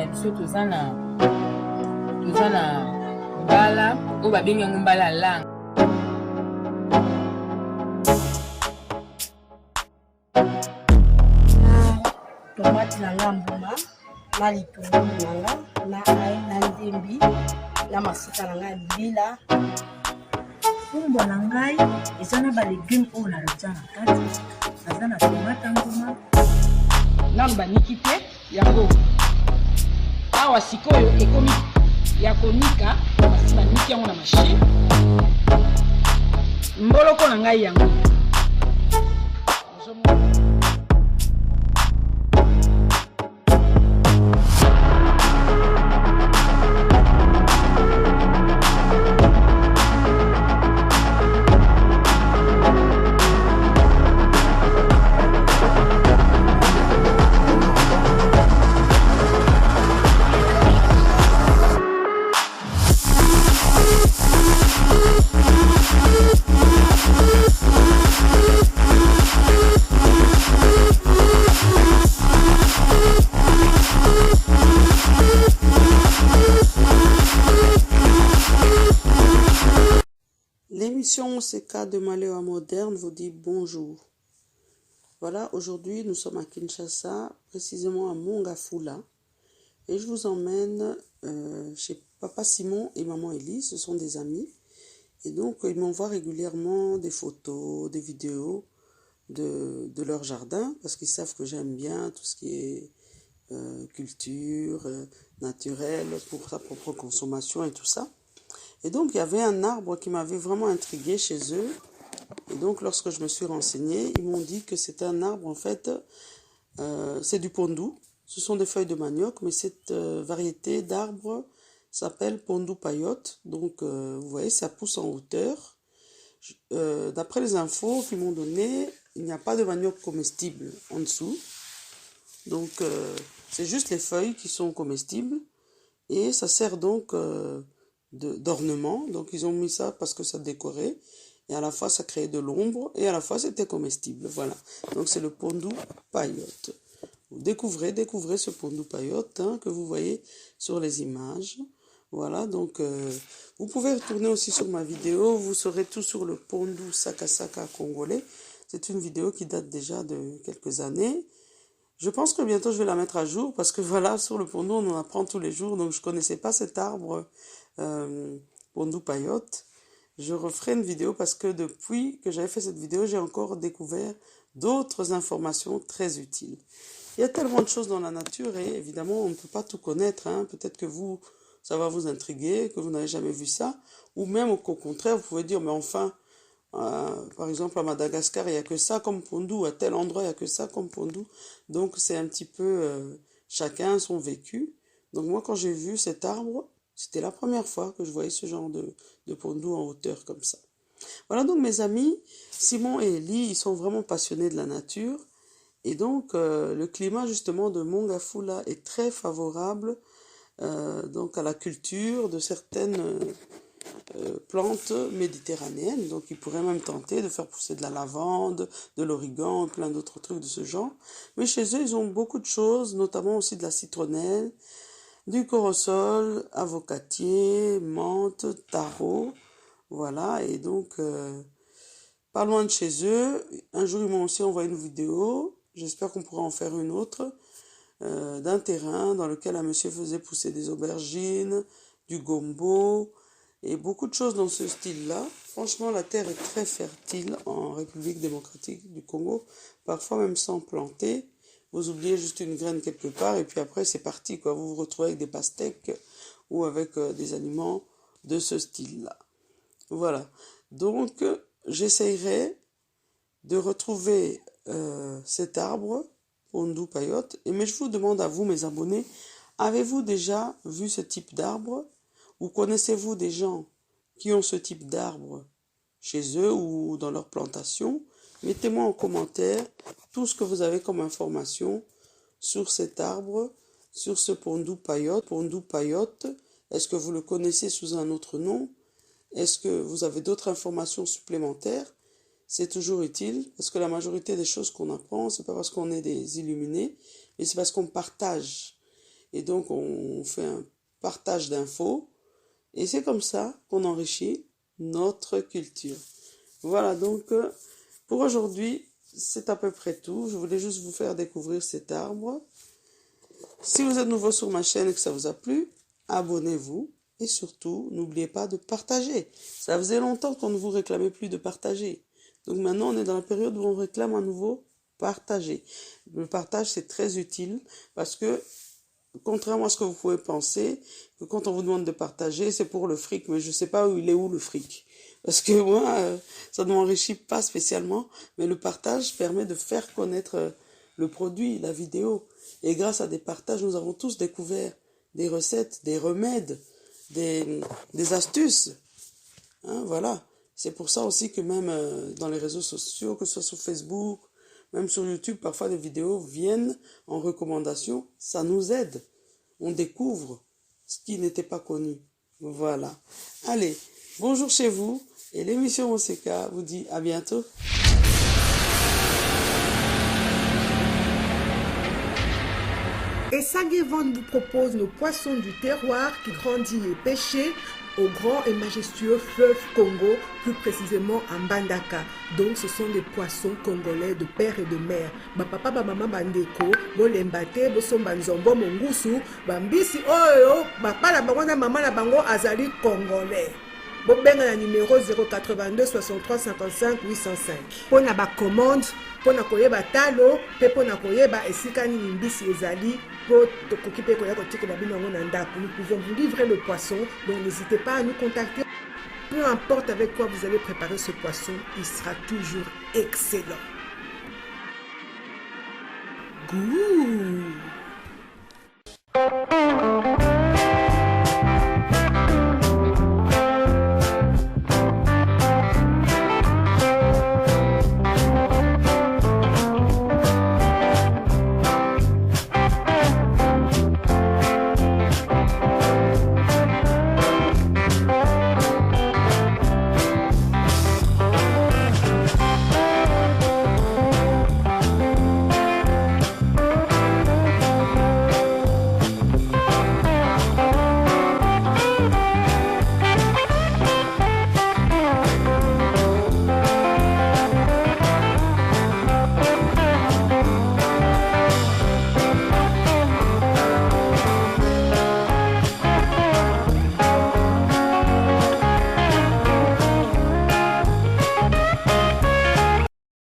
na biso toza na mbala oyo babengi yango mbala lang. Tomate na nga mbuma na litungulu na nga na ai na ndembi na masika na nga libila. Fumbwa na ngai eza na balegume oyo narotia na kati, naza na tomate mbuma nanu baniki te yango awa sikoyo ekomi ya konika basi baniki yango na machine. Mboloko na ngai yango L'émission CK de Malewa Moderne vous dit bonjour. Voilà, aujourd'hui nous sommes à Kinshasa, précisément à Mongafula, et je vous emmène chez Papa Simon et Maman Elie, ce sont des amis, et donc ils m'envoient régulièrement des photos, des vidéos de leur jardin, parce qu'ils savent que j'aime bien tout ce qui est culture, naturelle, pour sa propre consommation et tout ça. Et donc, il y avait un arbre qui m'avait vraiment intrigué chez eux. Et donc, lorsque je me suis renseignée, ils m'ont dit que c'était un arbre, en fait, c'est du pondou. Ce sont des feuilles de manioc, mais cette variété d'arbre s'appelle pondou payotte. Donc, vous voyez, ça pousse en hauteur. D'après les infos qu'ils m'ont données, il n'y a pas de manioc comestible en dessous. Donc, c'est juste les feuilles qui sont comestibles. Et ça sert donc... d'ornement, donc ils ont mis ça parce que ça décorait, et à la fois ça créait de l'ombre, et à la fois c'était comestible, voilà. Donc c'est le pondou payotte. Découvrez ce pondou payotte que vous voyez sur les images. Voilà, donc vous pouvez retourner aussi sur ma vidéo, vous saurez tout sur le pondou sakasaka congolais. C'est une vidéo qui date déjà de quelques années. Je pense que bientôt je vais la mettre à jour parce que voilà, sur le pondou on en apprend tous les jours, donc je connaissais pas cet arbre pondou payotte. Je referai une vidéo parce que depuis que j'avais fait cette vidéo, j'ai encore découvert d'autres informations très utiles. Il y a tellement de choses dans la nature et évidemment on ne peut pas tout connaître, peut-être que vous, ça va vous intriguer, que vous n'avez jamais vu ça, ou même au contraire vous pouvez dire mais enfin, par exemple à Madagascar il n'y a que ça comme pondou, à tel endroit il n'y a que ça comme pondou, donc c'est un petit peu chacun son vécu. Donc moi quand j'ai vu cet arbre, c'était la première fois que je voyais ce genre de pondou en hauteur comme ça. Voilà donc mes amis, Simon et Elie, ils sont vraiment passionnés de la nature. Et donc le climat justement de Mongafula est très favorable donc à la culture de certaines plantes méditerranéennes. Donc ils pourraient même tenter de faire pousser de la lavande, de l'origan, plein d'autres trucs de ce genre. Mais chez eux, ils ont beaucoup de choses, notamment aussi de la citronnelle, du corosol, avocatier, menthe, taro, voilà, et donc, pas loin de chez eux, un jour ils m'ont aussi envoyé une vidéo, j'espère qu'on pourra en faire une autre, d'un terrain dans lequel un monsieur faisait pousser des aubergines, du gombo, et beaucoup de choses dans ce style-là. Franchement, la terre est très fertile en République démocratique du Congo, parfois même sans planter. Vous oubliez juste une graine quelque part et puis après c'est parti, quoi. Vous vous retrouvez avec des pastèques ou avec des aliments de ce style-là. Voilà. Donc j'essayerai de retrouver cet arbre, pondou payotte, mais je vous demande à vous, mes abonnés, avez-vous déjà vu ce type d'arbre ou connaissez-vous des gens qui ont ce type d'arbre chez eux ou dans leur plantation? Mettez-moi en commentaire tout ce que vous avez comme information sur cet arbre, sur ce pondou payotte. Pondou payotte, est-ce que vous le connaissez sous un autre nom? Est-ce que vous avez d'autres informations supplémentaires? C'est toujours utile, parce que la majorité des choses qu'on apprend, c'est pas parce qu'on est des illuminés, mais c'est parce qu'on partage. Et donc, on fait un partage d'infos. Et c'est comme ça qu'on enrichit notre culture. Voilà, donc, pour aujourd'hui, c'est à peu près tout. Je voulais juste vous faire découvrir cet arbre. Si vous êtes nouveau sur ma chaîne et que ça vous a plu, abonnez-vous. Et surtout, n'oubliez pas de partager. Ça faisait longtemps qu'on ne vous réclamait plus de partager. Donc maintenant, on est dans la période où on réclame à nouveau partager. Le partage, c'est très utile parce que, contrairement à ce que vous pouvez penser, que quand on vous demande de partager, c'est pour le fric. Mais je ne sais pas où il est où le fric. Parce que moi, ça ne m'enrichit pas spécialement. Mais le partage permet de faire connaître le produit, la vidéo. Et grâce à des partages, nous avons tous découvert des recettes, des remèdes, des astuces. Hein, voilà. C'est pour ça aussi que même dans les réseaux sociaux, que ce soit sur Facebook, même sur YouTube, parfois des vidéos viennent en recommandation. Ça nous aide. On découvre ce qui n'était pas connu. Voilà. Allez, bonjour chez vous. Et l'émission OCK vous dit à bientôt. Et Sanguevent vous propose nos poissons du terroir qui grandit et pêchés au grand et majestueux fleuve Congo, plus précisément à Mbandaka. Donc ce sont des poissons congolais de père et de mère. Ba papa ba maman bandeko, bo lembate, bo somba nzombo mongusu, bambisi oyo, ba pala bango na maman na bango azali congolais. Bobenga na numéro 082 63 55 805. Pona ba commande, pona koyeba talo, pe pona koyeba esika nini mbisi ezali, po tokoki pe koya kotikela bino yango na ndako. Nous pouvons vous livrer le poisson, donc n'hésitez pas à nous contacter. Peu importe avec quoi vous allez préparer ce poisson, il sera toujours excellent. Goût!